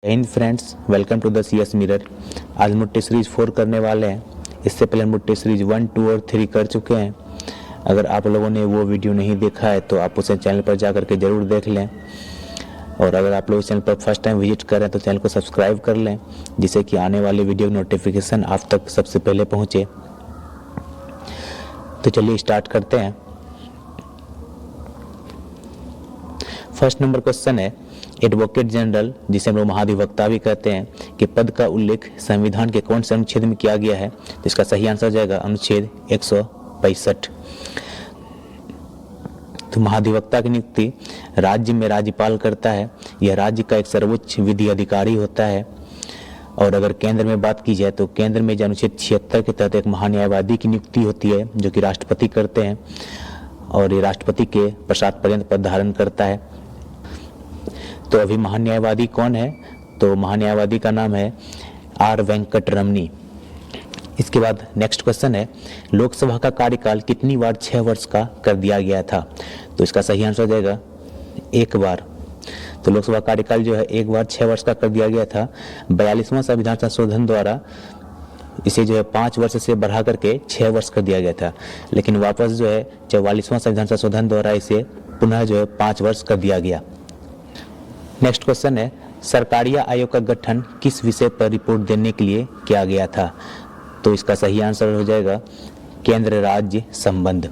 Hind friends, welcome to the CS mirror. आज हम test series 4 करने वाले हैं। इससे पहले हम टेस्ट सीरीज 1, 2 और 3 कर चुके हैं। अगर आप लोगों ने वो वीडियो नहीं देखा है तो आप उसे चैनल पर जा करके ज़रूर देख लें। और अगर आप लोग इस चैनल पर फर्स्ट टाइम विजिट कर रहे हैं तो चैनल को सब्सक्राइब कर लें, जिससे कि आने वाले वीडियो की नोटिफिकेशन आप तक सबसे पहले पहुँचे। तो चलिए स्टार्ट करते हैं। फर्स्ट नंबर क्वेश्चन है, एडवोकेट जनरल, जिसे हम लोग महाधिवक्ता भी कहते हैं, के पद का उल्लेख संविधान के कौन से अनुच्छेद में किया गया है? तो इसका सही आंसर हो जाएगा अनुच्छेद 165। तो महाधिवक्ता की नियुक्ति राज्य में राज्यपाल करता है। यह राज्य का एक सर्वोच्च विधि अधिकारी होता है। और अगर केंद्र में बात की जाए तो केंद्र में जो अनुच्छेद 76 के तहत एक महान्यायवादी की नियुक्ति होती है, जो कि राष्ट्रपति करते हैं, और ये राष्ट्रपति के प्रसाद पर्यंत पद धारण करता है। तो अभी महान्यायवादी कौन है? तो महान्यायवादी का नाम है आर वेंकटरमणी। इसके बाद नेक्स्ट क्वेश्चन है, लोकसभा का कार्यकाल कितनी बार 6 वर्ष का कर दिया गया था? तो इसका सही आंसर हो जाएगा 1 बार। तो लोकसभा कार्यकाल जो है 1 बार 6 वर्ष का कर दिया गया था। 42वां संविधान संशोधन द्वारा इसे जो है 5 वर्ष से बढ़ा करके 6 वर्ष कर दिया गया था, लेकिन वापस जो है 44वां संविधान संशोधन द्वारा इसे पुनः जो है 5 वर्ष कर दिया गया। नेक्स्ट क्वेश्चन है, सरकारिया आयोग का गठन किस विषय पर रिपोर्ट देने के लिए किया गया था? तो इसका सही आंसर हो जाएगा केंद्र राज्य संबंध।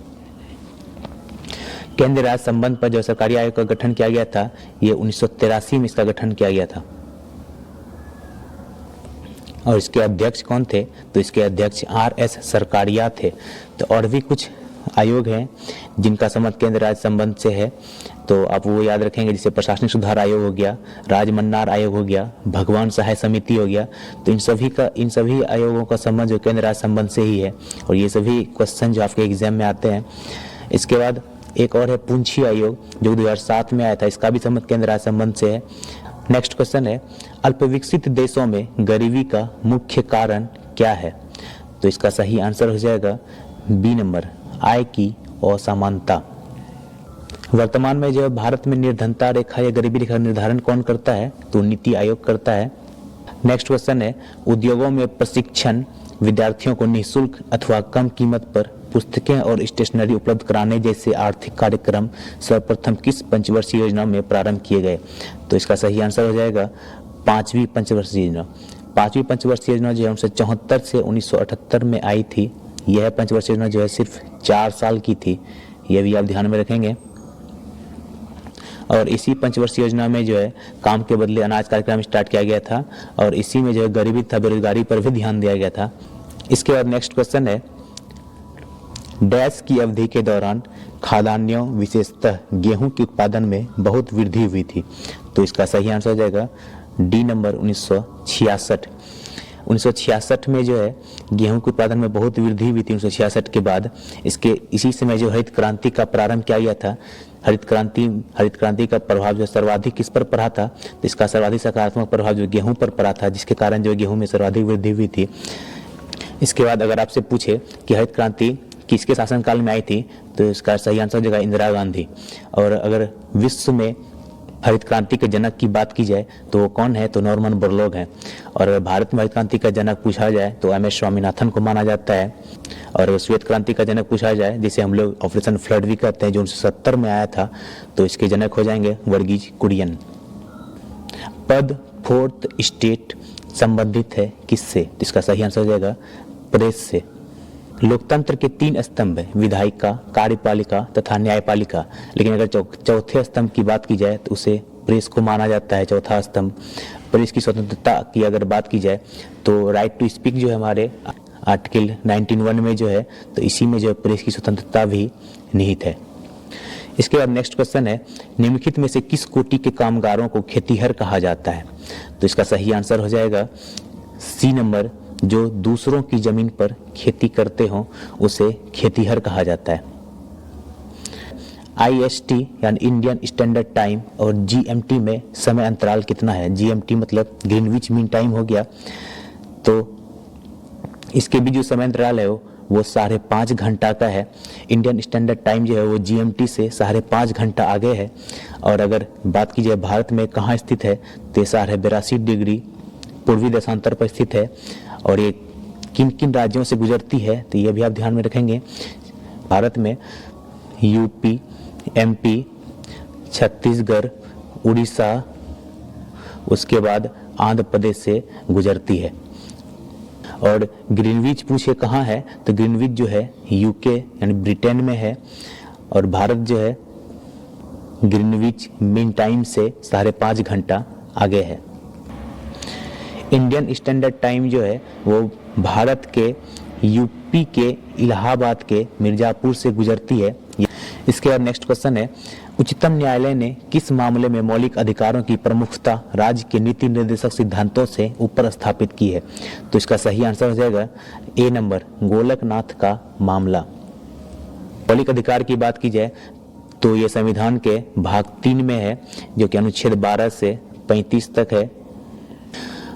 केंद्र राज्य संबंध पर जो सरकारी आयोग का गठन किया गया था, ये 1983 में इसका गठन किया गया था। और इसके अध्यक्ष कौन थे? तो इसके अध्यक्ष RS सरकारिया थे। तो और भी कुछ आयोग हैं जिनका संबंध केंद्र राज्य संबंध से है, तो आप वो याद रखेंगे, जैसे प्रशासनिक सुधार आयोग हो गया, राजमन्नार आयोग हो गया, भगवान सहाय समिति हो गया। तो इन सभी आयोगों का संबंध जो केंद्र राज्य संबंध से ही है, और ये सभी क्वेश्चन जो आपके एग्जाम में आते हैं। इसके बाद एक और है पुंछी आयोग, जो 2007 में आया था, इसका भी संबंध केंद्र राज्य संबंध से है। नेक्स्ट क्वेश्चन है, अल्पविकसित देशों में गरीबी का मुख्य कारण क्या है? तो इसका सही आंसर हो जाएगा बी नंबर, आय की असमानता। वर्तमान में जो है भारत में निर्धनता रेखा या गरीबी रेखा निर्धारण कौन करता है? तो नीति आयोग करता है। नेक्स्ट क्वेश्चन है, उद्योगों में प्रशिक्षण विद्यार्थियों को निःशुल्क अथवा कम कीमत पर पुस्तकें और स्टेशनरी उपलब्ध कराने जैसे आर्थिक कार्यक्रम सर्वप्रथम किस पंचवर्षीय योजना में प्रारंभ किए गए? तो इसका सही आंसर हो जाएगा 5वीं पंचवर्षीय योजना। 5वीं पंचवर्षीय योजना जो है 1974 से 1978 में आई थी। यह पंचवर्षीय योजना जो है सिर्फ 4 साल की थी, यह भी आप ध्यान में रखेंगे। और इसी पंचवर्षीय योजना में जो है काम के बदले अनाज कार्यक्रम स्टार्ट किया गया था, और इसी में जो है गरीबी तथा बेरोजगारी पर भी ध्यान दिया गया था। इसके बाद नेक्स्ट क्वेश्चन है, डैश की अवधि के दौरान खाद्यान्नों विशेषतः गेहूं के उत्पादन में बहुत वृद्धि हुई थी? तो इसका सही आंसर हो जाएगा डी नंबर 1966। 1966 में जो है गेहूं के उत्पादन में बहुत वृद्धि हुई थी। 1966 के बाद इसी समय जो हरित क्रांति का प्रारंभ किया गया था। हरित क्रांति का प्रभाव जो सर्वाधिक किस पर पड़ा था? तो इसका सर्वाधिक सकारात्मक प्रभाव जो गेहूं पर पड़ा था, जिसके कारण जो गेहूं में सर्वाधिक वृद्धि हुई थी। इसके बाद अगर आपसे पूछे कि हरित क्रांति किसके शासनकाल में आई थी, तो इसका सही आंसर हो जाएगा इंदिरा गांधी। और अगर विश्व में हरित क्रांति के जनक की बात की जाए तो वो कौन है? तो नॉर्मन बोरलॉग हैं। और अगर भारत में हरित क्रांति का जनक पूछा जाए तो MS स्वामीनाथन को माना जाता है। और अगर श्वेत क्रांति का जनक पूछा जाए, जिसे हम लोग ऑपरेशन फ्लड भी कहते हैं, जो 1970 में आया था, तो इसके जनक हो जाएंगे वर्गीज कुरियन। पद फोर्थ स्टेट संबंधित है किससे? तो इसका सही आंसर हो जाएगा प्रेस से। लोकतंत्र के 3 स्तंभ है, विधायिका, कार्यपालिका तथा न्यायपालिका, लेकिन अगर चौथे स्तंभ की बात की जाए तो उसे प्रेस को माना जाता है चौथा स्तंभ। प्रेस की स्वतंत्रता की अगर बात की जाए तो राइट टू स्पीक जो है हमारे आर्टिकल 19(1) में जो है, तो इसी में जो है प्रेस की स्वतंत्रता भी निहित है। इसके बाद नेक्स्ट क्वेश्चन है, निम्नलिखित में से किस कोटि के कामगारों को खेतीहर कहा जाता है? तो इसका सही आंसर हो जाएगा सी नंबर, जो दूसरों की जमीन पर खेती करते हो उसे खेतीहर कहा जाता है। IST यानी इंडियन स्टैंडर्ड टाइम और GMT में समय अंतराल कितना है? GMT मतलब ग्रीनविच मीन टाइम हो गया, तो इसके भी जो समय अंतराल है वो वो 5.5 घंटा का है। इंडियन स्टैंडर्ड टाइम जो है वो GMT से 5.5 घंटा आगे है। और अगर बात की जाए भारत में कहाँ स्थित है तो ये 82 डिग्री पूर्वी देशांतर पर स्थित है। और ये किन किन राज्यों से गुजरती है तो ये भी आप ध्यान में रखेंगे। भारत में यूपी, MP, छत्तीसगढ़, उड़ीसा, उसके बाद आंध्र प्रदेश से गुजरती है। और ग्रीनविच पूछे कहाँ है तो ग्रीनविच जो है UK यानी ब्रिटेन में है। और भारत जो है ग्रीनविच मीन टाइम से 5.5 घंटा आगे है। इंडियन स्टैंडर्ड टाइम जो है वो भारत के यूपी के इलाहाबाद के मिर्जापुर से गुजरती है। इसके बाद नेक्स्ट क्वेश्चन है, उच्चतम न्यायालय ने किस मामले में मौलिक अधिकारों की प्रमुखता राज्य के नीति निर्देशक सिद्धांतों से ऊपर स्थापित की है? तो इसका सही आंसर हो जाएगा A नंबर, गोलकनाथ का मामला। मौलिक अधिकार की बात की जाए तो ये संविधान के भाग 3 में है जो कि अनुच्छेद 12 से 35 तक है।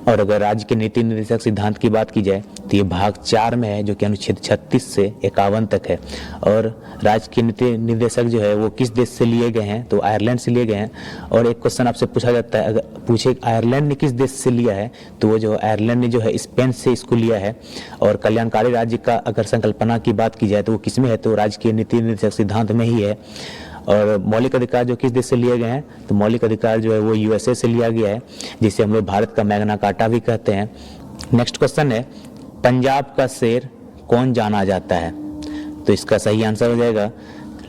और अगर राज्य के नीति निर्देशक सिद्धांत की बात की जाए तो ये भाग 4 में है जो कि अनुच्छेद 36 से 51 तक है। और राज्य के नीति निर्देशक जो है वो किस देश से लिए गए हैं तो आयरलैंड से लिए गए हैं। और एक क्वेश्चन आपसे पूछा जाता है, अगर पूछे आयरलैंड ने किस देश से लिया है तो वो जो आयरलैंड ने जो है स्पेन से इसको लिया है। और कल्याणकारी राज्य का अगर संकल्पना की बात की जाए तो वो किस में है तो राज्य के नीति निर्देशक सिद्धांत में ही है। और मौलिक अधिकार जो किस देश से लिए गए हैं तो मौलिक अधिकार जो है वो USA से लिया गया है, जिसे हम लोग भारत का मैग्ना कार्टा भी कहते हैं। नेक्स्ट क्वेश्चन है, पंजाब का शेर कौन जाना जाता है? तो इसका सही आंसर हो जाएगा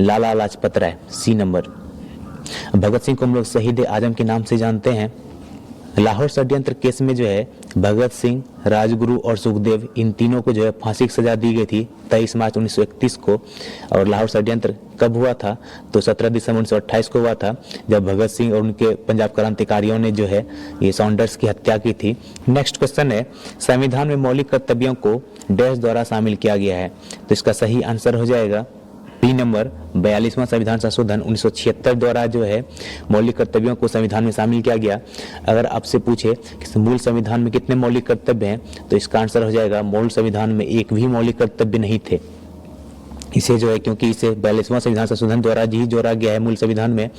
लाला लाजपत राय, C नंबर। भगत सिंह को हम लोग शहीद आजम के नाम से जानते हैं। लाहौर षड्यंत्र केस में जो है भगत सिंह, राजगुरु और सुखदेव इन तीनों को जो है फांसी की सजा दी गई थी 23 मार्च 1931 को। और लाहौर षड्यंत्र कब हुआ था तो 17 दिसंबर 1928 को हुआ था, जब भगत सिंह और उनके पंजाब क्रांतिकारियों ने जो है ये सॉन्डर्स की हत्या की थी। नेक्स्ट क्वेश्चन है, संविधान में मौलिक कर्तव्यों को डैश द्वारा शामिल किया गया है? तो इसका सही आंसर हो जाएगा B नंबर, 42वां संविधान संशोधन 1976 द्वारा जो है मौलिक कर्तव्यों को संविधान में शामिल किया गया। अगर आपसे पूछे कि मूल संविधान में कितने मौलिक कर्तव्य हैं तो इसका आंसर हो जाएगा मूल संविधान में एक भी मौलिक कर्तव्य नहीं थे। इसे जो है क्योंकि इसे 42वां संविधान संशोधन द्वारा ही जोड़ा गया है मूल संविधान में।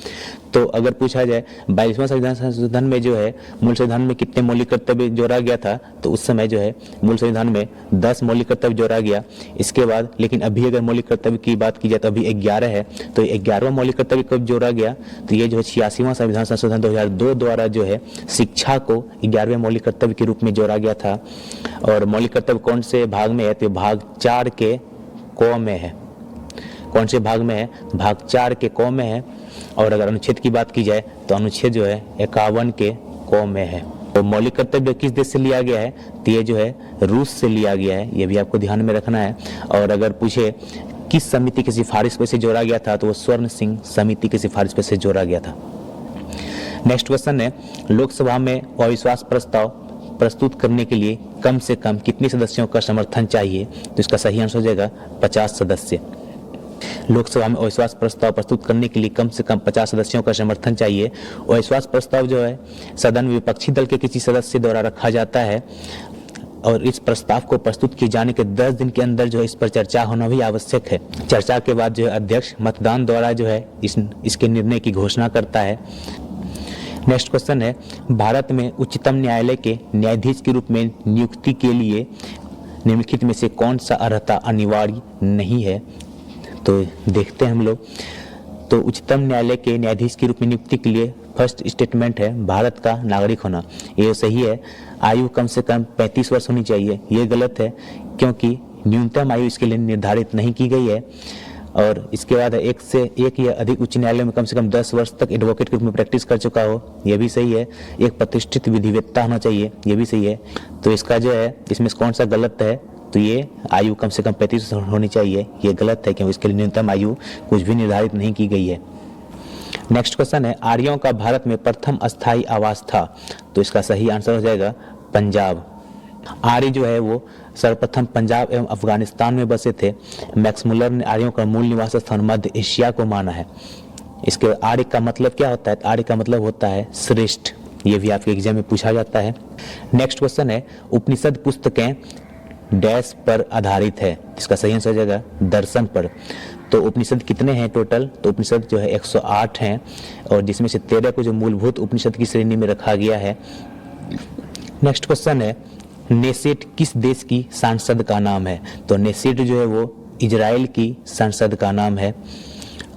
तो अगर पूछा जाए 42वां संविधान संशोधन में जो है मूल संविधान में कितने मौलिक कर्तव्य जोड़ा गया था तो उस समय जो है मूल संविधान में 10 मौलिक कर्तव्य जोड़ा गया। इसके बाद लेकिन अभी अगर मौलिक कर्तव्य की बात की जाए तो अभी 11 है। तो 11वां मौलिक कर्तव्य कब जोड़ा गया तो ये जो है 86वां संविधान संशोधन 2002 द्वारा जो है शिक्षा को 11वें मौलिक कर्तव्य के रूप में जोड़ा गया था। और मौलिक कर्तव्य कौन से भाग में है तो भाग 4 के क में है। कौन से भाग में है? भाग 4 के क में है। और अगर अनुच्छेद की बात की जाए तो अनुच्छेद जो है 51 के क में है। तो मौलिक कर्तव्य किस देश से लिया गया है तो ये जो है रूस से लिया गया है, ये भी आपको ध्यान में रखना है। और अगर पूछे किस समिति की सिफारिश पर से जोड़ा गया था तो वो स्वर्ण सिंह समिति की सिफारिश पर से जोड़ा गया था। नेक्स्ट क्वेश्चन है, लोकसभा में अविश्वास प्रस्ताव प्रस्तुत करने के लिए कम से कम कितने सदस्यों का समर्थन चाहिए? तो इसका सही आंसर हो जाएगा 50 सदस्य। लोकसभा में अविश्वास प्रस्ताव प्रस्तुत करने के लिए कम से कम 50 सदस्यों का समर्थन चाहिए। अविश्वास प्रस्ताव जो है सदन में विपक्षी दल के किसी सदस्य द्वारा रखा जाता है और इस प्रस्ताव को प्रस्तुत किए जाने के 10 दिन के अंदर जो है इस पर चर्चा होना भी आवश्यक है। चर्चा के बाद जो है अध्यक्ष मतदान द्वारा जो है इसके निर्णय की घोषणा करता है। नेक्स्ट क्वेश्चन है, भारत में उच्चतम न्यायालय के न्यायाधीश के रूप में नियुक्ति के लिए निम्नलिखित में से कौन सा अर्हता अनिवार्य नहीं है? तो देखते हैं हम लोग। तो उच्चतम न्यायालय के न्यायाधीश के रूप में नियुक्ति के लिए फर्स्ट स्टेटमेंट है भारत का नागरिक होना, ये सही है। आयु कम से कम 35 वर्ष होनी चाहिए, ये गलत है क्योंकि न्यूनतम आयु इसके लिए निर्धारित नहीं की गई है। और इसके बाद एक से एक या अधिक उच्च न्यायालय में कम से कम 10 वर्ष तक एडवोकेट के रूप में प्रैक्टिस कर चुका हो, यह भी सही है। एक प्रतिष्ठित विधिवेत्ता होना चाहिए, ये भी सही है। तो इसका जो है इसमें कौन सा गलत है तो ये आयु कम से कम 35 होनी चाहिए, ये गलत है क्योंकि इसके लिए न्यूनतम आयु कुछ भी निर्धारित नहीं की गई है। नेक्स्ट क्वेश्चन है, आर्यों का भारत में प्रथम अस्थायी आवास था? तो इसका सही आंसर हो जाएगा पंजाब। आर्य जो है वो सर्वप्रथम पंजाब एवं अफगानिस्तान में बसे थे। मैक्स मुलर ने आर्यों का मूल निवास स्थान मध्य एशिया को माना है। इसके आर्य का मतलब क्या होता है? आर्य का मतलब होता है श्रेष्ठ, ये भी आपके एग्जाम में पूछा जाता है। नेक्स्ट क्वेश्चन है, उपनिषद पुस्तकें डैश पर आधारित है। इसका सही आंसर हो जाएगा दर्शन पर। तो उपनिषद कितने हैं टोटल? तो उपनिषद जो है 108 हैं और जिसमें से 13 को जो मूलभूत उपनिषद की श्रेणी में रखा गया है। नेक्स्ट क्वेश्चन है, नेसेट किस देश की सांसद का नाम है? तो नेसेट जो है वो इजराइल की सांसद का नाम है।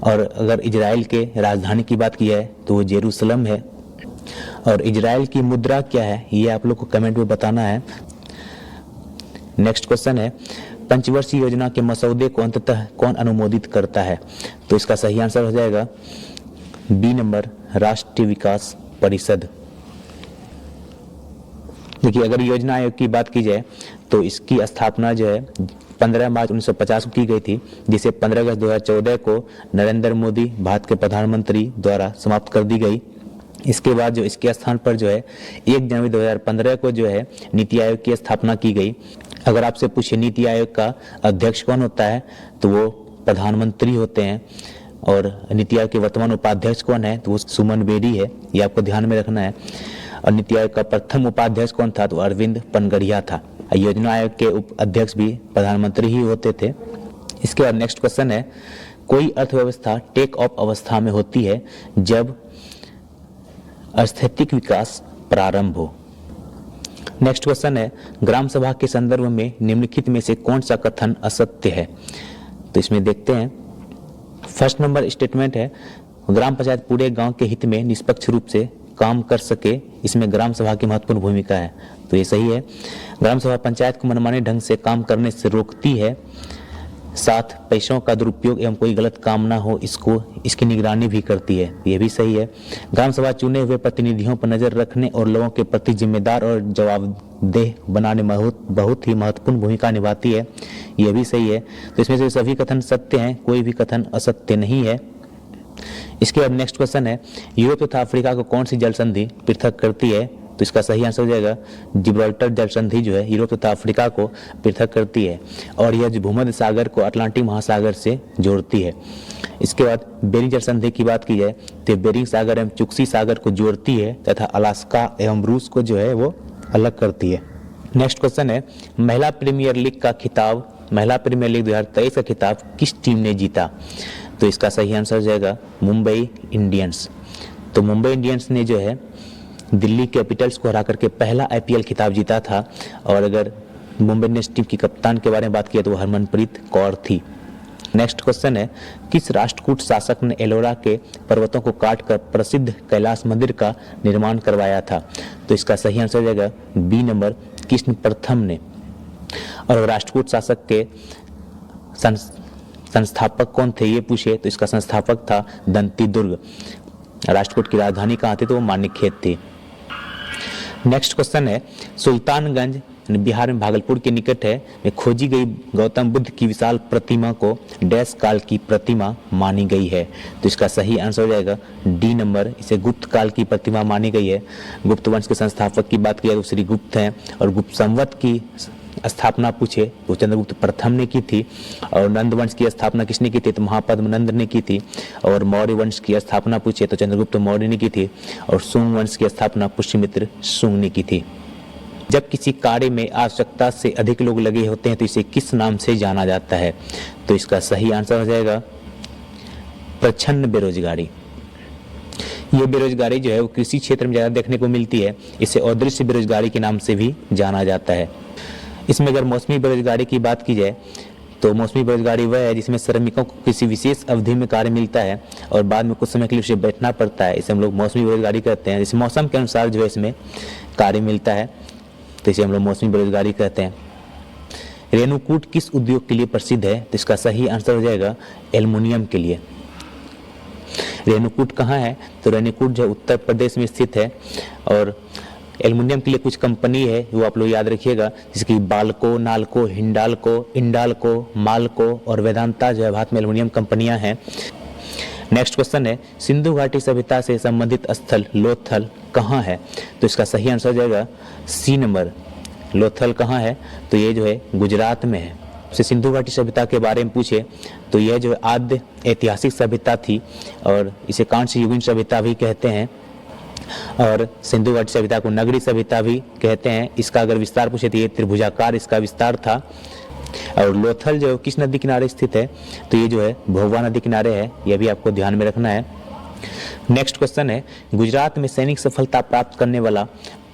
और अगर इजराइल के राजधानी की बात की जाए तो वो जेरूसलम है। और इजराइल की मुद्रा क्या है ये आप लोग को कमेंट में बताना है। नेक्स्ट क्वेश्चन है, पंचवर्षीय योजना के मसौदे को अंततः कौन अनुमोदित करता है? तो इसका सही आंसर हो जाएगा बी नंबर, राष्ट्रीय विकास परिषद। देखिए, अगर योजना आयोग की बात की जाए तो इसकी स्थापना जो है 15 मार्च 1950 को की गई थी, जिसे 15 अगस्त 2014 को नरेंद्र मोदी भारत के प्रधानमंत्री द्वारा समाप्त कर दी गई। इसके बाद जो इसके स्थान पर जो है 1 जनवरी 2015 को जो है नीति आयोग की स्थापना की गई। अगर आपसे पूछे नीति आयोग का अध्यक्ष कौन होता है तो वो प्रधानमंत्री होते हैं। और नीति आयोग के वर्तमान उपाध्यक्ष कौन है तो वो सुमन बेरी है, ये आपको ध्यान में रखना है। और नीति आयोग का प्रथम उपाध्यक्ष कौन था तो अरविंद पनगड़िया था। योजना आयोग के उप अध्यक्ष भी प्रधानमंत्री ही होते थे। इसके बाद नेक्स्ट क्वेश्चन है, कोई अर्थव्यवस्था टेक ऑफ अवस्था में होती है जब आर्थिक विकास प्रारंभ हो। नेक्स्ट क्वेश्चन है, ग्राम सभा के संदर्भ में निम्नलिखित में से कौन सा कथन असत्य है? तो इसमें देखते हैं, फर्स्ट नंबर स्टेटमेंट है, ग्राम पंचायत पूरे गांव के हित में निष्पक्ष रूप से काम कर सके, इसमें ग्राम सभा की महत्वपूर्ण भूमिका है। तो ये सही है। ग्राम सभा पंचायत को मनमाने ढंग से काम करने से रोकती है, साथ पैसों का दुरुपयोग एवं कोई गलत काम ना हो इसकी निगरानी भी करती है। ये भी सही है। ग्राम सभा चुने हुए प्रतिनिधियों पर नजर रखने और लोगों के प्रति जिम्मेदार और जवाबदेह बनाने में बहुत ही महत्वपूर्ण भूमिका निभाती है। ये भी सही है। तो इसमें से सभी कथन सत्य हैं, कोई भी कथन असत्य नहीं है। इसके बाद नेक्स्ट क्वेश्चन है, यूरोप तथा अफ्रीका को कौन सी जल संधि पृथक करती है? तो इसका सही आंसर हो जाएगा जिब्राल्टर जल संधि जो है यूरोप तथा अफ्रीका को पृथक करती है और यह भूमध्य सागर को अटलांटिक महासागर से जोड़ती है। इसके बाद बेरिंग जल संधि की बात की जाए तो बेरिंग सागर एवं चुक्सी सागर को जोड़ती है तथा अलास्का एवं रूस को जो है वो अलग करती है। नेक्स्ट क्वेश्चन है, महिला प्रीमियर लीग 2023 का खिताब किस टीम ने जीता? तो इसका सही आंसर हो जाएगा मुंबई इंडियंस। तो मुंबई इंडियंस ने जो है दिल्ली कैपिटल्स को हरा करके पहला आईपीएल खिताब जीता था। और अगर मुंबई इंडियंस टीम की कप्तान के बारे में बात किया तो हरमनप्रीत कौर थी। नेक्स्ट क्वेश्चन है, किस राष्ट्रकूट शासक ने एलोरा के पर्वतों को काटकर प्रसिद्ध कैलाश मंदिर का निर्माण करवाया था? तो इसका सही आंसर हो जाएगा बी नंबर, कृष्ण प्रथम ने। और राष्ट्रकूट शासक के संस्थापक कौन थे ये पूछे तो इसका संस्थापक था दंती दुर्ग। राष्ट्रकूट की राजधानी कहाँ थी तो वो मानिकखेत थी। नेक्स्ट क्वेश्चन है, सुल्तानगंज बिहार में भागलपुर के निकट है में खोजी गई गौतम बुद्ध की विशाल प्रतिमा को डैश काल की प्रतिमा मानी गई है? तो इसका सही आंसर हो जाएगा डी नंबर, इसे गुप्त काल की प्रतिमा मानी गई है। गुप्त वंश के संस्थापक की बात की जाए तो श्री गुप्त हैं। और गुप्त संवत की स्थापना पूछे तो चंद्रगुप्त प्रथम ने की थी। और नंद वंश की स्थापना किसने की थी तो महापद्म ने की थी। और मौर्य वंश की स्थापना पूछे तो चंद्रगुप्त मौर्य ने की थी। और सुंग वंश की स्थापना पुष्यमित्र सुंग ने की थी। जब किसी कार्य में आवश्यकता से अधिक लोग लगे होते हैं तो इसे किस नाम से जाना जाता है? तो इसका सही आंसर हो जाएगा प्रच्छन्न बेरोजगारी। ये बेरोजगारी जो है वो कृषि क्षेत्र में ज्यादा देखने को मिलती है। इसे अदृश्य बेरोजगारी के नाम से भी जाना जाता है। इसमें अगर मौसमी बेरोजगारी की बात की जाए तो मौसमी बेरोजगारी वह है जिसमें श्रमिकों को किसी विशेष अवधि में कार्य मिलता है और बाद में कुछ समय के लिए उसे बैठना पड़ता है। इसे हम लोग मौसमी बेरोजगारी कहते हैं। इस मौसम के अनुसार जो है इसमें कार्य मिलता है तो इसे हम लोग मौसमी बेरोजगारी कहते हैं। रेणुकूट किस उद्योग के लिए प्रसिद्ध है? तो इसका सही आंसर हो जाएगा एल्युमिनियम के लिए। रेणुकूट कहाँ है? तो रेणुकूट जो उत्तर प्रदेश में स्थित है। और एल्युमिनियम के लिए कुछ कंपनी है वो आप लोग याद रखिएगा, जिसकी बाल्को, नाल्को, इंडाल्को, माल्को और वेदांता जो है भारत में एल्युमिनियम कंपनियां हैं। नेक्स्ट क्वेश्चन है, सिंधु घाटी सभ्यता से संबंधित स्थल लोथल कहाँ है? तो इसका सही आंसर हो जाएगा सी नंबर, लोथल कहाँ है? तो ये जो है गुजरात में है। से सिंधु घाटी सभ्यता के बारे में पूछे तो यह जो है आद्य ऐतिहासिक सभ्यता थी और इसे कांस्य युगीन सभ्यता भी कहते हैं। और सिंधु घाटी सभ्यता को नगरी सभ्यता भी कहते हैं। इसका अगर विस्तार पूछे तो ये त्रिभुजाकार इसका विस्तार था। और लोथल जो किस नदी किनारे स्थित है, तो ये जो है भोगवा नदी किनारे है, यह भी आपको ध्यान में रखना है। नेक्स्ट क्वेश्चन है, गुजरात में सैनिक सफलता प्राप्त करने वाला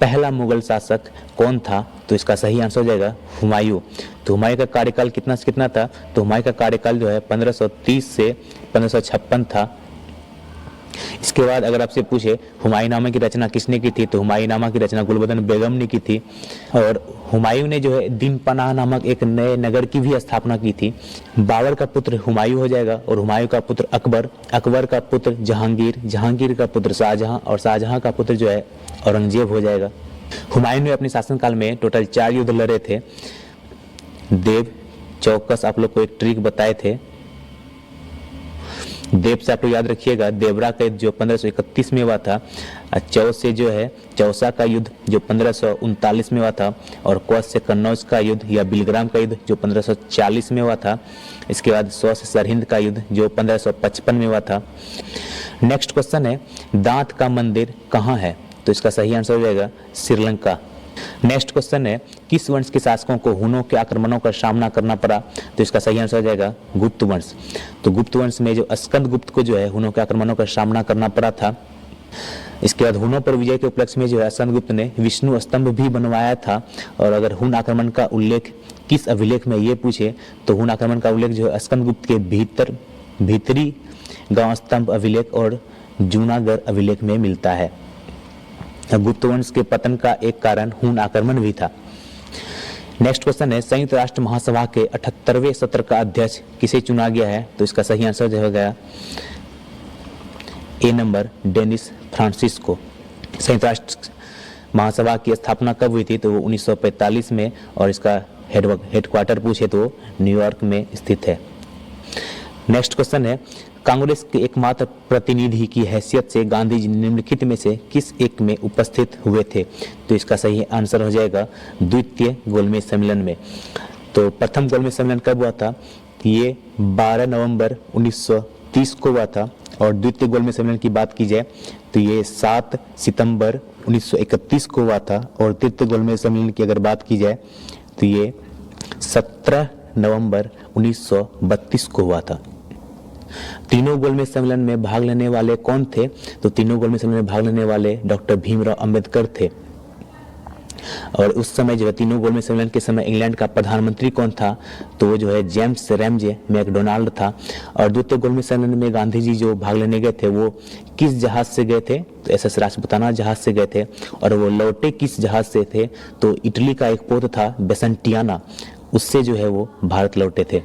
पहला मुगल शासक कौन था, तो इसका सही आंसर हो जाएगा हुमायूं। तो हुमायूं का कार्यकाल कितना से कितना था, तो हुमायूं का कार्यकाल जो है 1530 से 1556 था। इसके बाद अगर आपसे पूछे हुमायूंनामा की रचना किसने की थी, तो हुमायूंनामा की रचना गुलबदन बेगम ने की थी। और हुमायूं ने जो है दिन पनाह नामक एक नए नगर की भी स्थापना की थी। बाबर का पुत्र हुमायूं हो जाएगा, और हुमायूं का पुत्र अकबर, अकबर का पुत्र जहांगीर, जहांगीर का पुत्र शाहजहां, और शाहजहां का पुत्र जो है औरंगजेब हो जाएगा। हुमायूं ने अपने शासनकाल में टोटल 4 युद्ध लड़े थे। देव, चौकस आप लोग को एक ट्रिक बताए थे। देव से आप लोग याद रखिएगा, देवरा का युद्ध जो 1531 में हुआ था। चौ से जो है चौसा का युद्ध जो 1539 में हुआ था, और कौस से कन्नौज का युद्ध या बिलग्राम का युद्ध जो 1540 में हुआ था। इसके बाद 100 से सरहिंद का युद्ध जो 1555 में हुआ था। नेक्स्ट क्वेश्चन है, दांत का मंदिर कहाँ है, तो इसका सही आंसर हो जाएगा श्रीलंका। नेक्स्ट क्वेश्चन है, किस वंश के शासकों को हुनों के आक्रमणों का सामना करना पड़ा, तो इसका सही आंसर हो जाएगा गुप्त वंश। तो गुप्त वंश में जो स्कंद गुप्त को जो है हुनों के आक्रमणों का सामना करना पड़ा था। इसके बाद हुनों पर विजय के उपलक्ष्य में जो है स्कंद गुप्त ने विष्णु स्तंभ भी बनवाया था। और अगर हुन आक्रमण का उल्लेख किस अभिलेख में ये पूछे, तो हुन आक्रमण का उल्लेख जो है स्कंद गुप्त के भीतरी गांव स्तंभ अभिलेख और जूनागढ़ अभिलेख में मिलता है। गुप्त वंश के पतन का एक कारण हुन आक्रमण भी था। नेक्स्ट क्वेश्चन है, संयुक्त राष्ट्र महासभा के 78वें सत्र का अध्यक्ष किसे चुना गया है, तो इसका सही आंसर हो गया ए नंबर डेनिस फ्रांसिस को। संयुक्त राष्ट्र महासभा की स्थापना कब हुई थी, तो वो 1945 में, और इसका हेडक्वार्टर पूछे तो न्यूयॉर्क में स्थित है। नेक्स्ट क्वेश्चन है, कांग्रेस के एकमात्र प्रतिनिधि की हैसियत से गांधी जी निम्नलिखित में से किस एक में उपस्थित हुए थे, तो इसका सही आंसर हो जाएगा द्वितीय गोलमेज सम्मेलन में। तो प्रथम गोलमेज सम्मेलन कब हुआ था, ये 12 नवंबर 1930 को हुआ था। और द्वितीय गोलमेज सम्मेलन की बात की जाए तो ये 7 सितंबर 1931 को हुआ था। और तृतीय गोलमेज सम्मेलन की अगर बात की जाए तो ये 17 नवंबर 1932 को हुआ था। तीनों गोलमेज सम्मेलन में भाग लेने वाले कौन थे, तो तीनों गोलमेज सम्मेलन में भाग लेने वाले डॉक्टर भीमराव अंबेडकर थे। और उस समय जो है तीनों गोलमेज सम्मेलन के समय इंग्लैंड का प्रधानमंत्री कौन था, तो वो जो है जेम्स रैमजे मैकडोनाल्ड था। और द्वितीय गोलमेज सम्मेलन में गांधी जी जो भाग लेने गए थे वो किस जहाज से गए थे, तो एसएस राजपुताना जहाज से गए थे। और वो लौटे किस जहाज से थे, तो इटली का एक पोत था बेसेंटियाना, उससे जो है वो भारत लौटे थे।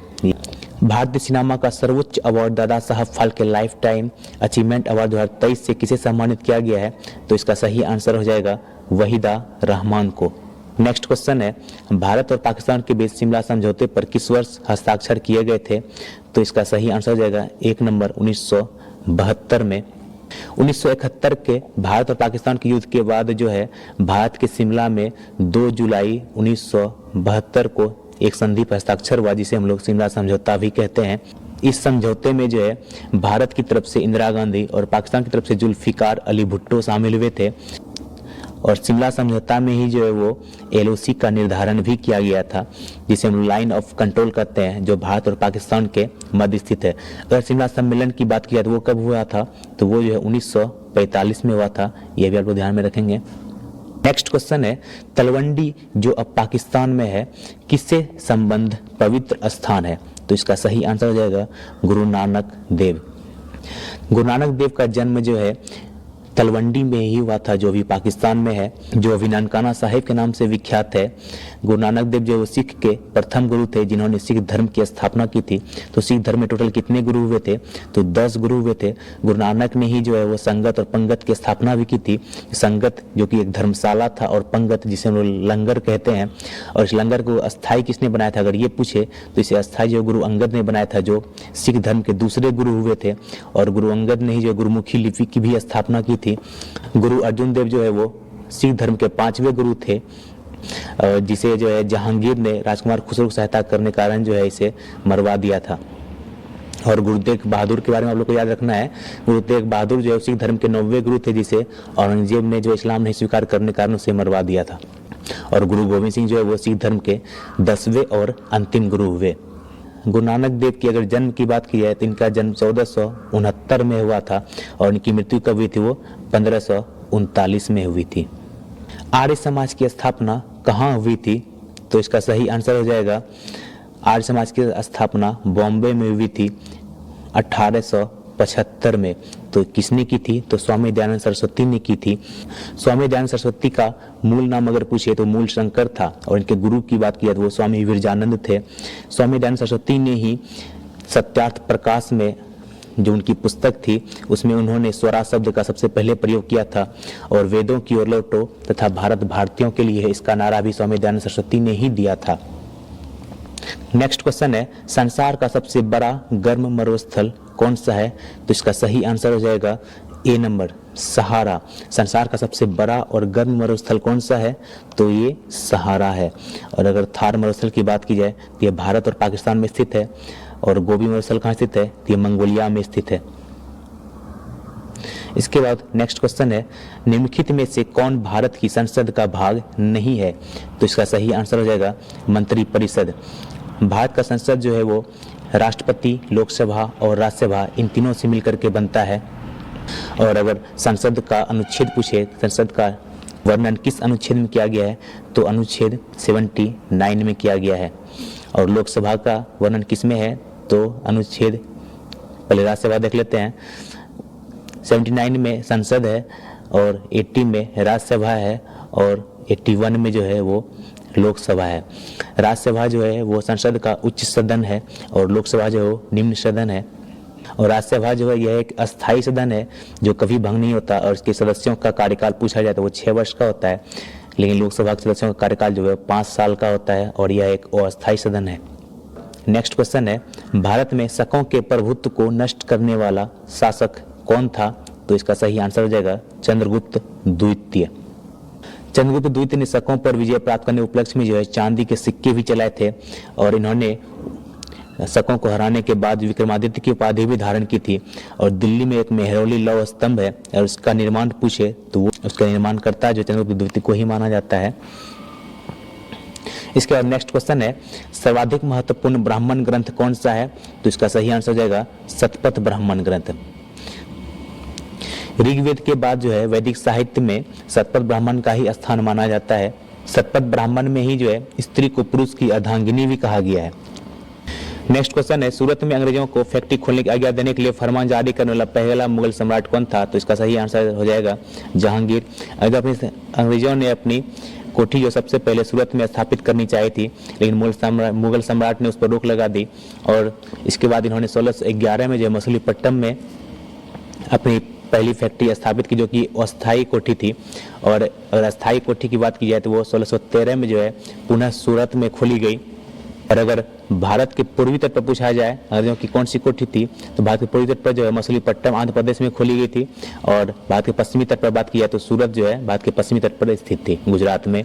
भारतीय सिनेमा का सर्वोच्च award Dada Saheb Phalke life time achievement award 2023 से किसे सम्मानित किया गया है, तो इसका सही आंसर हो जाएगा वहीदा रहमान को। नेक्स्ट क्वेश्चन है, भारत और पाकिस्तान के बीच शिमला समझौते पर किस वर्ष हस्ताक्षर किए गए थे, तो इसका सही आंसर हो जाएगा 1 नंबर 1972 में। 1971 के भारत और पाकिस्तान के युद्ध के बाद जो है भारत के शिमला में 2 जुलाई 1972 को एक संधि पर हस्ताक्षर हुआ, जिसे हम लोग शिमला समझौता भी कहते हैं। इस समझौते में जो है भारत की तरफ से इंदिरा गांधी और पाकिस्तान की तरफ से जुल्फिकार अली भुट्टो शामिल हुए थे। और शिमला समझौता में ही जो है वो एलओसी का निर्धारण भी किया गया था, जिसे हम लाइन ऑफ कंट्रोल कहते हैं, जो भारत और पाकिस्तान के मध्य स्थित है। अगर शिमला सम्मेलन की बात की जाए तो वो कब हुआ था, तो वो जो है 1945 में हुआ था। यह भी आप लोग ध्यान में रखेंगे। नेक्स्ट क्वेश्चन है, तलवंडी जो अब पाकिस्तान में है किससे संबंध पवित्र स्थान है, तो इसका सही आंसर हो जाएगा गुरु नानक देव। गुरु नानक देव का जन्म जो है तलवंडी में ही हुआ था, जो भी पाकिस्तान में है, जो अभी ननकाना साहिब के नाम से विख्यात है। गुरु नानक देव जो सिख के प्रथम गुरु थे जिन्होंने सिख धर्म की स्थापना की थी। तो सिख धर्म में टोटल कितने गुरु हुए थे, तो 10 गुरु हुए थे। गुरु नानक ने ही जो है वो संगत और पंगत की स्थापना भी की थी। संगत जो कि एक धर्मशाला था, और पंगत जिसे हम लोग लंगर कहते हैं। और इस लंगर को अस्थायी किसने बनाया था, अगर ये पूछे तो इसे अस्थायी जो गुरु अंगद ने बनाया था, जो सिख धर्म के दूसरे गुरु हुए थे। और गुरु अंगद ने ही जो गुरुमुखी लिपि की भी स्थापना की थी। गुरु अर्जुन देव जो है वो सिख धर्म के 5वें गुरु थे, जिसे जो है जहांगीर ने राजकुमार खुसरो को सहायता करने के कारण जो है इसे मरवा दिया था। और गुरु तेग बहादुर के बारे में आप लोग को याद रखना है। गुरु तेग बहादुर जो है सिख धर्म के 9वें गुरु थे, जिसे औरंगजेब ने जो इस्लाम नहीं स्वीकार करने के कारण उसे मरवा दिया था। और गुरु गोविंद सिंह जो है वो सिख धर्म के 10वें और अंतिम गुरु हुए। गुरु नानक देव की अगर जन्म की बात की जाए तो इनका जन्म 1469 में हुआ था और इनकी मृत्यु कब हुई थी, वो 1539 में हुई थी। आर्य समाज की स्थापना कहाँ हुई थी, तो इसका सही आंसर हो जाएगा आर्य समाज की स्थापना बॉम्बे में हुई थी 1875 में। तो किसने की थी, तो स्वामी दयानंद सरस्वती ने की थी। स्वामी दयानंद सरस्वती का मूल नाम अगर पूछे तो मूल शंकर था, और इनके गुरु की बात की जाए तो वो स्वामी विरजानंद थे। स्वामी दयानंद सरस्वती ने ही सत्यार्थ प्रकाश में जो उनकी पुस्तक थी उसमें उन्होंने स्वराज शब्द का सबसे पहले प्रयोग किया था, और वेदों की ओर लौटो तथा भारत भारतीयों के लिए इसका नारा भी स्वामी दयानंद सरस्वती ने ही दिया था। नेक्स्ट क्वेश्चन है, संसार का सबसे बड़ा गर्म मरुस्थल कौन सा है, तो इसका सही आंसर हो जाएगा ए नंबर, सहारा। संसार का सबसे बड़ा और गर्म मरुस्थल कौन सा है, तो ये सहारा है। और अगर थार मरुस्थल की बात की जाए तो ये भारत और पाकिस्तान में स्थित है, और गोबी मरुस्थल कहाँ स्थित है, तो ये मंगोलिया में स्थित है। इसके बाद नेक्स्ट क्वेश्चन है, निम्नलिखित में से कौन भारत की संसद का भाग नहीं है, तो इसका सही आंसर हो जाएगा मंत्रिपरिषद। भारत का संसद जो है वो राष्ट्रपति, लोकसभा और राज्यसभा इन तीनों से मिलकर के बनता है। और अगर संसद का अनुच्छेद पूछे, संसद का वर्णन किस अनुच्छेद में किया गया है, तो अनुच्छेद 79 में किया गया है। और लोकसभा का वर्णन किस में है, तो अनुच्छेद, पहले राज्यसभा देख लेते हैं, 79 में संसद है और 80 में राज्यसभा है और 81 में जो है वो लोकसभा है। राज्यसभा जो है वो संसद का उच्च सदन है और लोकसभा जो है वो निम्न सदन है। और राज्यसभा जो है यह एक अस्थायी सदन है जो कभी भंग नहीं होता, और इसके सदस्यों का कार्यकाल पूछा जाए तो वो 6 वर्ष का होता है। लेकिन लोकसभा के सदस्यों का कार्यकाल जो है 5 साल का होता है, और यह एक अस्थायी सदन है। नेक्स्ट क्वेश्चन है, भारत में शकों के प्रभुत्व को नष्ट करने वाला शासक कौन था, तो इसका सही आंसर हो जाएगा चंद्रगुप्त द्वितीय। चंद्रगुप्त द्वितीय ने शकों पर विजय प्राप्त करने के उपलक्ष्य में जो है चांदी के सिक्के भी चलाए थे, और इन्होंने शकों को हराने के बाद विक्रमादित्य की उपाधि भी धारण की थी। और दिल्ली में एक मेहरौली लौह स्तंभ है, और उसका निर्माण पूछे तो वो उसका निर्माण करता है जो चंद्रगुप्त द्वितीय को ही माना जाता है। इसके बाद नेक्स्ट क्वेश्चन है, सर्वाधिक महत्वपूर्ण ब्राह्मण ग्रंथ कौन सा है, तो इसका सही आंसर हो जाएगा शतपथ ब्राह्मण ग्रंथ। ऋग्वेद के बाद जो है वैदिक साहित्य में शतपथ ब्राह्मण का ही स्थान माना जाता है। शतपथ ब्राह्मण में ही जो है स्त्री को पुरुष की अर्धांगिनी भी कहा गया है। नेक्स्ट क्वेश्चन है, सूरत में अंग्रेजों को फैक्ट्री खोलने की आज्ञा देने के लिए फरमान जारी करने वाला पहला मुगल सम्राट कौन था, तो इसका सही आंसर हो जाएगा जहांगीर। अंग्रेजों ने अपनी कोठी जो सबसे पहले सूरत में स्थापित करनी चाहिए थी, लेकिन मुगल सम्राट ने उस पर रोक लगा दी, और इसके बाद इन्होंने 1611 में जो मछलीपट्टनम में अपनी पहली फैक्ट्री स्थापित की, जो कि अस्थायी कोठी थी। और अगर अस्थायी कोठी की बात की जाए तो वो 1613 में जो है पुनः सूरत में खोली गई। और अगर भारत के पूर्वी तट पर पूछा जाए अंग्रेजों की कौन सी कोठी थी, तो भारत के पूर्वी तट पर जो है मछलीपट्टनम आंध्र प्रदेश में खोली गई थी। और भारत के पश्चिमी तट पर बात की जाए तो सूरत जो है भारत के पश्चिमी तट पर स्थित थी, गुजरात में।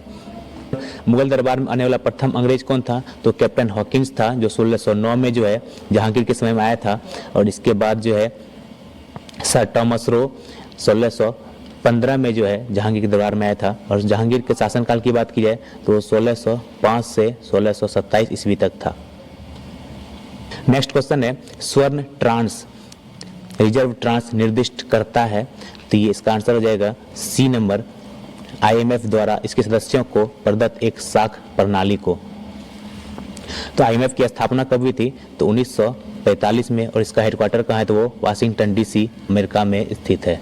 मुगल दरबार में आने वाला प्रथम अंग्रेज कौन था, तो कैप्टन हॉकिंस था, जो 1609 में जो है जहांगीर के समय में आया था। और इसके बाद जो है सर टॉमस रो 1615 में जो है जहांगीर के दरबार में आया था। और जहांगीर के शासनकाल की बात की जाए तो 1605 से 1627 ईस्वी तक था। नेक्स्ट क्वेश्चन है, स्वर्ण ट्रांस रिजर्व ट्रांस निर्दिष्ट करता है, तो ये इसका आंसर हो जाएगा सी नंबर, IMF द्वारा इसके सदस्यों को प्रदत्त एक साख प्रणाली को। तो IMF की स्थापना कब हुई थी, तो 1945 में, और इसका हेडक्वार्टर कहाँ है, तो वो वाशिंगटन DC अमेरिका में स्थित है।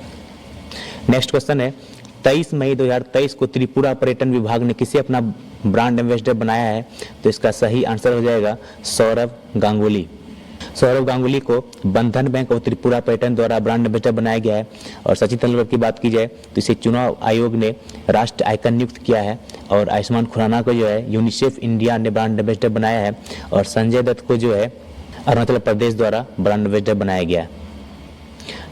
नेक्स्ट क्वेश्चन है, 23 मई 2023 को त्रिपुरा पर्यटन विभाग ने किसे अपना ब्रांड एम्बेसडर बनाया है, तो इसका सही आंसर हो जाएगा सौरभ गांगुली। सौरभ गांगुली को बंधन बैंक और त्रिपुरा पर्यटन द्वारा ब्रांड एम्बेसडर बनाया गया है। और सचिन तेंदुलकर की बात की जाए तो इसे चुनाव आयोग ने राष्ट्रीय आइकन नियुक्त किया है। और आयुष्मान खुराना को जो है यूनिसेफ इंडिया ने ब्रांड एम्बेसडर बनाया है। और संजय दत्त को जो है अरुणाचल प्रदेश द्वारा ब्रांड एम्बेसडर बनाया गया है।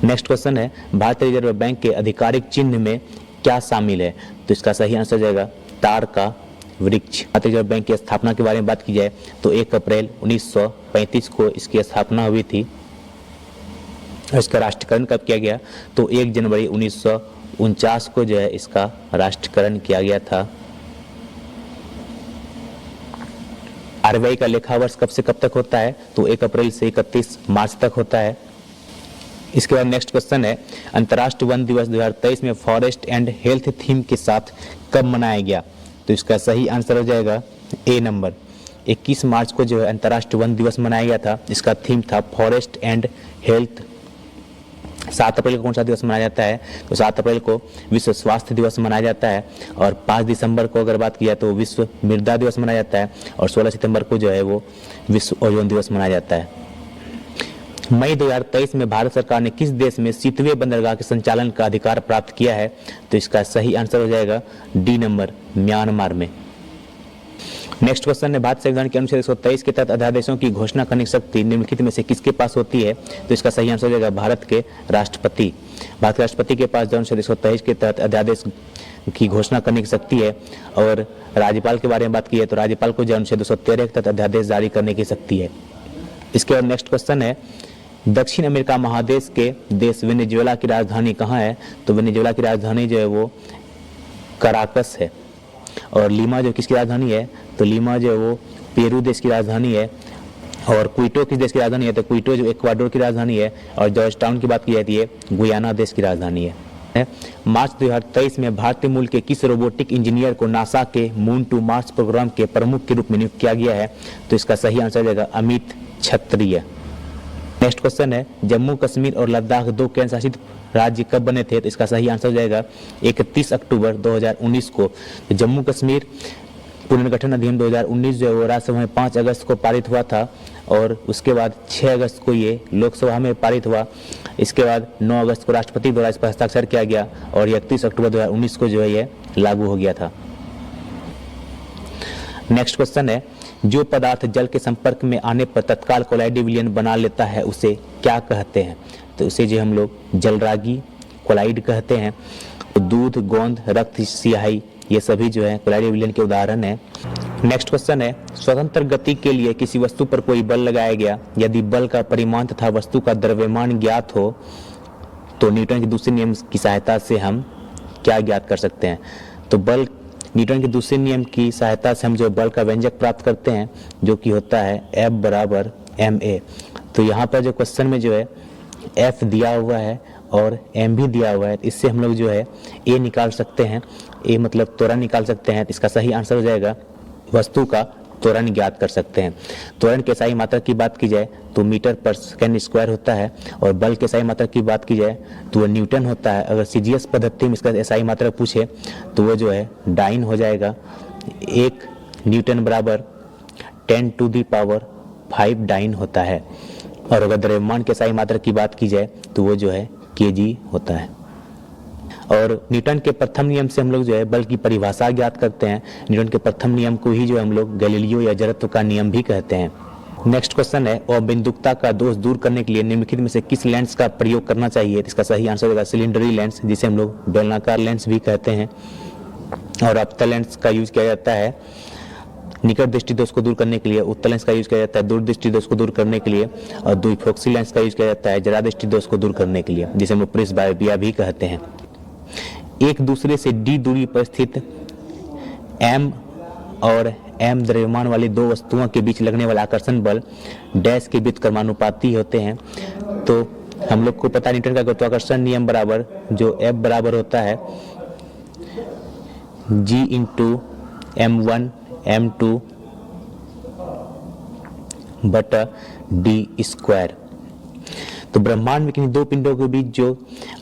नेक्स्ट क्वेश्चन है, भारतीय रिजर्व बैंक के आधिकारिक चिन्ह में क्या शामिल है, तो इसका सही आंसर हो जाएगा ताड़ का वृक्ष। भारतीय रिजर्व बैंक की स्थापना के बारे में बात की जाए तो 1 अप्रैल 1935 को इसकी स्थापना हुई थी। इसका राष्ट्रीयकरण कब किया गया? तो 1 जनवरी 1949 को जो है इसका राष्ट्रीयकरण किया गया था। आरबीआई का लेखा वर्ष कब से कब तक होता है? तो 1 अप्रैल से 31 मार्च तक होता है। इसके बाद नेक्स्ट क्वेश्चन है, अंतर्राष्ट्रीय वन दिवस 2023 में फॉरेस्ट एंड हेल्थ थीम के साथ कब मनाया गया? तो इसका सही आंसर हो जाएगा ए नंबर। 21 मार्च को जो है अंतर्राष्ट्रीय वन दिवस मनाया गया था। इसका थीम था फॉरेस्ट एंड हेल्थ। 7 अप्रैल को कौन सा दिवस मनाया जाता है? तो 7 अप्रैल को विश्व स्वास्थ्य दिवस मनाया जाता है। और 5 दिसंबर को अगर बात की जाए तो विश्व मृदा दिवस मनाया जाता है। और 16 सितंबर को जो है वो विश्व ओजोन दिवस मनाया जाता है। मई 2023 में भारत सरकार ने किस देश में शीतवेव बंदरगाह के संचालन का अधिकार प्राप्त किया है? तो इसका सही आंसर हो जाएगा डी नंबर, म्यांमार में। नेक्स्ट क्वेश्चन है, भारत संविधान के अनुच्छेद 123 के तहत अध्यादेशों की घोषणा करने की शक्ति निम्नलिखित में से किसके पास होती है? तो इसका सही आंसर हो जाएगा भारत के राष्ट्रपति। भारत के राष्ट्रपति के पास अनुच्छेद 123 के तहत अध्यादेश की घोषणा करने की शक्ति है। और राज्यपाल के बारे में बात की है तो राज्यपाल को अनुच्छेद 213 के तहत अध्यादेश जारी करने की शक्ति है। इसके बाद नेक्स्ट क्वेश्चन है, दक्षिण अमेरिका महादेश के देश वेनेजुएला की राजधानी कहाँ है? तो वेनेजुएला की राजधानी जो है वो कराकस है। और लीमा जो किसकी राजधानी है? तो लीमा जो है वो पेरू देश की राजधानी है। और क्विटो किस देश की राजधानी है? तो क्विटो जो इक्वाडोर की राजधानी है। और जॉर्ज टाउन की बात की जाती है, गुयाना देश की राजधानी है। मार्च 2023 में भारतीय मूल के किस रोबोटिक इंजीनियर को नासा के मून टू मार्स प्रोग्राम के प्रमुख के रूप में नियुक्त किया गया है? तो इसका सही आंसर जाएगा अमित क्षत्रिय। नेक्स्ट क्वेश्चन है, जम्मू कश्मीर और लद्दाख 2 केंद्र शासित राज्य कब बने थे? तो इसका सही आंसर हो जाएगा 31 अक्टूबर 2019 को। तो जम्मू कश्मीर पुनर्गठन अधिनियम 2019 जो है वो राज्यसभा में 5 अगस्त को पारित हुआ था। और उसके बाद 6 अगस्त को ये लोकसभा में पारित हुआ। इसके बाद 9 अगस्त को राष्ट्रपति द्वारा इस पर हस्ताक्षर किया गया और 31 अक्टूबर 2019 को जो है ये लागू हो गया था। नेक्स्ट क्वेश्चन है, जो पदार्थ जल के संपर्क में आने पर तत्काल कोलाइड विलयन बना लेता है उसे क्या कहते हैं? तो उसे जो हम लोग जलरागी कोलाइड कहते हैं। तो दूध, गोंद, रक्त, स्याही ये सभी जो है कोलाइड विलयन के उदाहरण है। नेक्स्ट क्वेश्चन है, स्वतंत्र गति के लिए किसी वस्तु पर कोई बल लगाया गया, यदि बल का परिमाण तथा वस्तु का द्रव्यमान ज्ञात हो तो न्यूटन के दूसरे नियम की सहायता से हम क्या ज्ञात कर सकते हैं? तो बल न्यूटन के दूसरे नियम की सहायता से हम जो बल का व्यंजक प्राप्त करते हैं जो कि होता है F बराबर ma। तो यहाँ पर जो क्वेश्चन में जो है F दिया हुआ है और m भी दिया हुआ है। इससे हम लोग जो है a निकाल सकते हैं। a मतलब त्वरण निकाल सकते हैं। तो इसका सही आंसर हो जाएगा वस्तु का त्वरण ज्ञात कर सकते हैं। त्वरण के SI मात्रक की बात की जाए तो मीटर पर सेकेंड स्क्वायर होता है। और बल के SI मात्रक की बात की जाए तो वो न्यूटन होता है। अगर CGS पद्धति में इसका SI मात्रक पूछे तो वो जो है डाइन हो जाएगा। 1 न्यूटन बराबर 10⁵ डाइन होता है। और अगर द्रव्यमान के SI मात्रक की बात की जाए तो वो जो है kg होता है। और न्यूटन के प्रथम नियम से हम लोग जो है बल की परिभाषा ज्ञात करते हैं। न्यूटन के प्रथम नियम को ही जो हम लोग गैलीलियो या जड़त्व का नियम भी कहते हैं। नेक्स्ट क्वेश्चन है, अबिंदुकता का दोष दूर करने के लिए निम्नलिखित में से किस लेंस का प्रयोग करना चाहिए? इसका सही आंसर होगा सिलेंडरी लेंस, जिसे हम लोग बेलनाकार लेंस भी कहते हैं। और अवतल लेंस का यूज किया जाता है निकट दृष्टि दोष को दूर करने के लिए। उत्तल लेंस का यूज किया जाता है दूर दृष्टि दोष को दूर करने के लिए। और द्विफोक्सी लेंस का यूज किया जाता है जरा दृष्टि दोष को दूर करने के लिए, जिसे हम लोग प्रेसबायोपिया भी कहते हैं। एक दूसरे से d दूरी पर स्थित m और m द्रव्यमान वाली 2 वस्तुओं के बीच लगने वाला आकर्षण बल डैश के बीच कर्मानुपाती होते हैं। तो हम लोग को पता न्यूटन का गुरुत्वाकर्षण नियम बराबर जो F बराबर होता है G × m1 m2 बटा d²। तो ब्रह्मांड में किन्हीं 2 पिंडों के बीच जो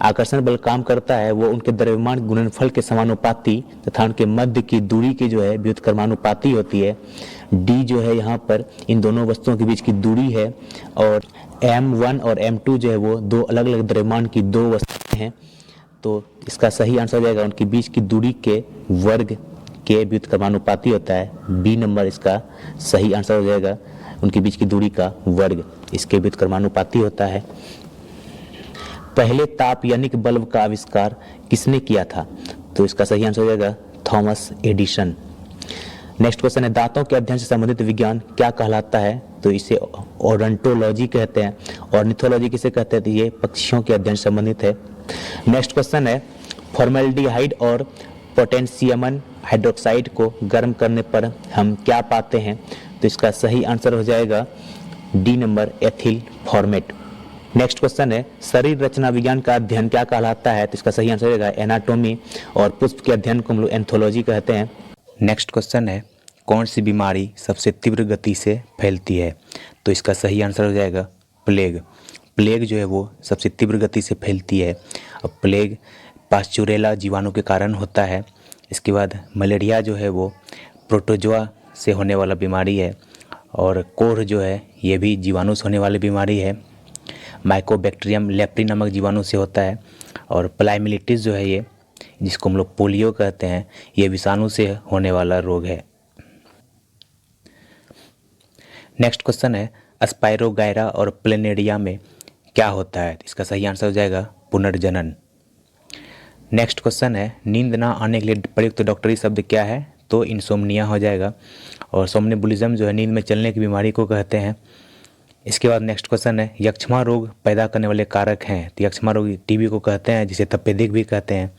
आकर्षण बल काम करता है वो उनके द्रव्यमान गुणनफल के समानुपाती तथा उनके मध्य की दूरी के जो है व्युत्क्रमानुपाती होती है। d जो है यहाँ पर इन दोनों वस्तुओं के बीच की दूरी है। और m1 और m2 जो है वो 2 अलग अलग द्रव्यमान की 2 वस्तुएं हैं। तो इसका सही आंसर हो जाएगा उनके बीच की दूरी के वर्ग के व्युत्क्रमानुपाती होता है। b नंबर इसका सही आंसर हो जाएगा, उनके बीच की दूरी का वर्ग इसके व्युत्क्रमानुपाती होता है। पहले ताप यानिक बल्ब का आविष्कार किसने किया था? तो इसका सही आंसर हो जाएगा थॉमस एडिसन। नेक्स्ट क्वेश्चन है दांतों के अध्ययन से संबंधित विज्ञान क्या कहलाता है? तो इसे ओडोंटोलॉजी कहते हैं। ऑर्निथोलॉजी किसे कहते हैं? तो ये पक्षियों के अध्ययन से संबंधित है। नेक्स्ट क्वेश्चन है फॉर्मेल्डिहाइड और पोटेशियम हाइड्रोक्साइड को गर्म करने पर हम क्या पाते हैं? तो इसका सही आंसर हो जाएगा D number, ethyl format. Next question है शरीर रचना विज्ञान का अध्ययन क्या कहलाता है? तो इसका सही आंसर होगा एनाटॉमी, और पुष्प के अध्ययन को हम लोग एंथोलॉजी कहते हैं। नेक्स्ट क्वेश्चन है कौन सी बीमारी सबसे तीव्र गति से फैलती है? तो इसका सही आंसर हो जाएगा प्लेग। प्लेग जो है वो सबसे तीव्र गति से फैलती है। अब प्लेग पास्चुरेला जीवाणु के कारण होता है। इसके बाद मलेरिया जो है वो प्रोटोजोआ से होने वाला बीमारी है, और कोढ़ जो है ये भी जीवाणु से होने वाली बीमारी है। माइकोबैक्टीरियम लेप्री नामक जीवाणु से होता है, और प्लाइमेलिटिस जो है ये, जिसको हम लोग पोलियो कहते हैं, ये विषाणु से होने वाला रोग है। नेक्स्ट क्वेश्चन है स्पाइरोगायरा और प्लेनेरिया में क्या होता है? इसका सही आंसर हो जाएगा पुनर्जनन। नेक्स्ट क्वेश्चन है नींद ना आने के लिए प्रयुक्त डॉक्टरी शब्द क्या है? तो इंसोम्निया हो जाएगा, और सोमनिबुलिज्म जो है नींद में चलने की बीमारी को कहते हैं। इसके बाद नेक्स्ट क्वेश्चन है यक्ष्मा रोग पैदा करने वाले कारक हैं? तो यक्ष्मा रोग टीबी को कहते हैं, जिसे तपेदिक भी कहते हैं।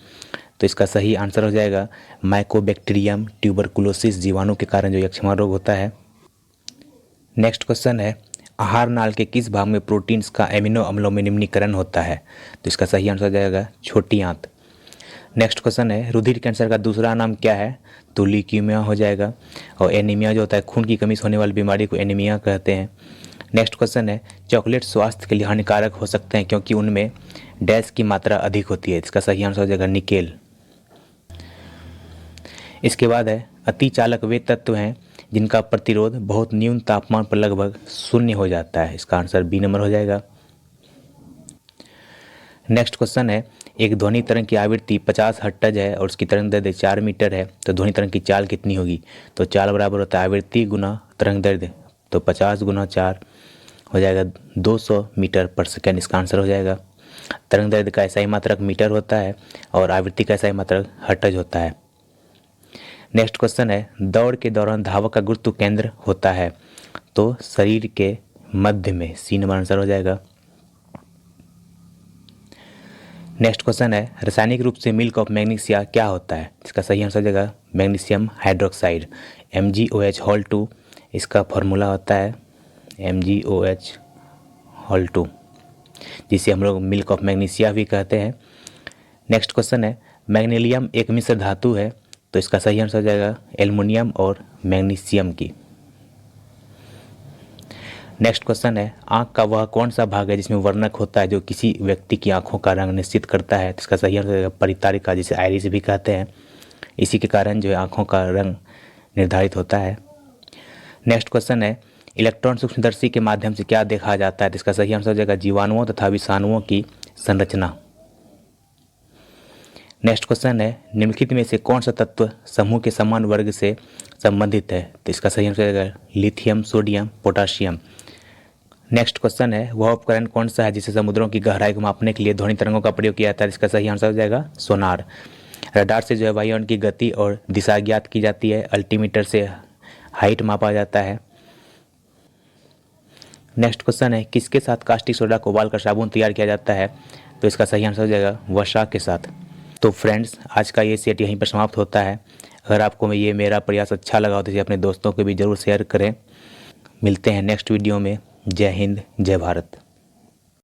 तो इसका सही आंसर हो जाएगा माइकोबैक्टीरियम ट्यूबरकुलोसिस जीवाणु के कारण जो यक्ष्मा रोग होता है। नेक्स्ट क्वेश्चन है आहार नाल के किस भाग में प्रोटीन्स का एमिनो अम्लों में निम्नीकरण होता है? तो इसका सही आंसर हो जाएगा छोटी आंत। नेक्स्ट क्वेश्चन है रुधिर कैंसर का दूसरा नाम क्या है? तो ल्यूकीमिया हो जाएगा, और एनीमिया जो होता है खून की कमी से होने वाली बीमारी को एनीमिया कहते हैं। नेक्स्ट क्वेश्चन है चॉकलेट स्वास्थ्य के लिए हानिकारक हो सकते हैं क्योंकि उनमें डैश की मात्रा अधिक होती है? इसका सही आंसर हो जाएगा निकेल। इसके बाद है अतिचालक वे तत्व हैं जिनका प्रतिरोध बहुत न्यून तापमान पर लगभग शून्य हो जाता है? इसका आंसर बी नंबर हो जाएगा। नेक्स्ट क्वेश्चन है एक ध्वनि तरंग की आवृत्ति 50 हर्ट्ज है और उसकी तरंग दैर्ध्य 4 मीटर है, तो ध्वनि तरंग की चाल कितनी होगी? तो चाल बराबर होता है आवृत्ति गुना तरंग दैर्ध्य, तो 50 गुना 4 हो जाएगा 200 मीटर पर सेकेंड। इसका आंसर हो जाएगा। तरंग दैर्ध्य का ऐसा ही मात्रक मीटर होता है, और आवृत्ति का ऐसा ही मात्रक हर्ट्ज होता है। नेक्स्ट क्वेश्चन है दौड़ के दौरान धावक का गुरुत्व केंद्र होता है? तो शरीर के मध्य में, सी नंबर आंसर हो जाएगा। नेक्स्ट क्वेश्चन है रासायनिक रूप से मिल्क ऑफ मैग्नीशिया क्या होता है? इसका सही आंसर हो जाएगा मैग्नीशियम हाइड्रोक्साइड, MgOH2 इसका फॉर्मूला होता है, MgOH2, जिसे हम लोग मिल्क ऑफ मैग्नीशिया भी कहते हैं। नेक्स्ट क्वेश्चन है मैग्नीलियम एक मिश्र धातु है, तो इसका सही आंसर हो जाएगा एल्युमिनियम और मैग्नीशियम की। नेक्स्ट क्वेश्चन है आँख का वह कौन सा भाग है जिसमें वर्णक होता है जो किसी व्यक्ति की आंखों का रंग निश्चित करता है? इसका सही आंसर है परितारिका, जिसे आइरिस भी कहते हैं। इसी के कारण जो है आंखों का रंग निर्धारित होता है। नेक्स्ट क्वेश्चन है इलेक्ट्रॉन सूक्ष्मदर्शी के माध्यम से क्या देखा जाता है? इसका सही आंसर हो जाएगा जीवाणुओं तथा विषाणुओं की संरचना। नेक्स्ट क्वेश्चन है निम्नलिखित में से कौन सा तत्व समूह के समान वर्ग से संबंधित है? तो इसका सही आंसर हो जाएगा lithium, sodium, potassium. Next question है वह उपकरण कौन सा है जिसे समुद्रों की गहराई को मापने के लिए ध्वनि तरंगों का प्रयोग किया जाता है? इसका सही आंसर हो जाएगा सोनार। रडार से जो है वायुयान की गति और दिशा ज्ञात की जाती है। अल्टीमीटर से हाइट मापा जाता है। नेक्स्ट क्वेश्चन है किसके साथ कास्टिक सोडा को उबालकर साबुन तैयार किया जाता है? तो इसका सही आंसर हो जाएगा वसा के साथ। तो फ्रेंड्स आज का ये सेट यहीं पर समाप्त होता है। अगर आपको ये मेरा प्रयास अच्छा लगा हो तो इसे अपने दोस्तों को भी ज़रूर शेयर करें। मिलते हैं नेक्स्ट वीडियो में। जय हिंद, जय भारत।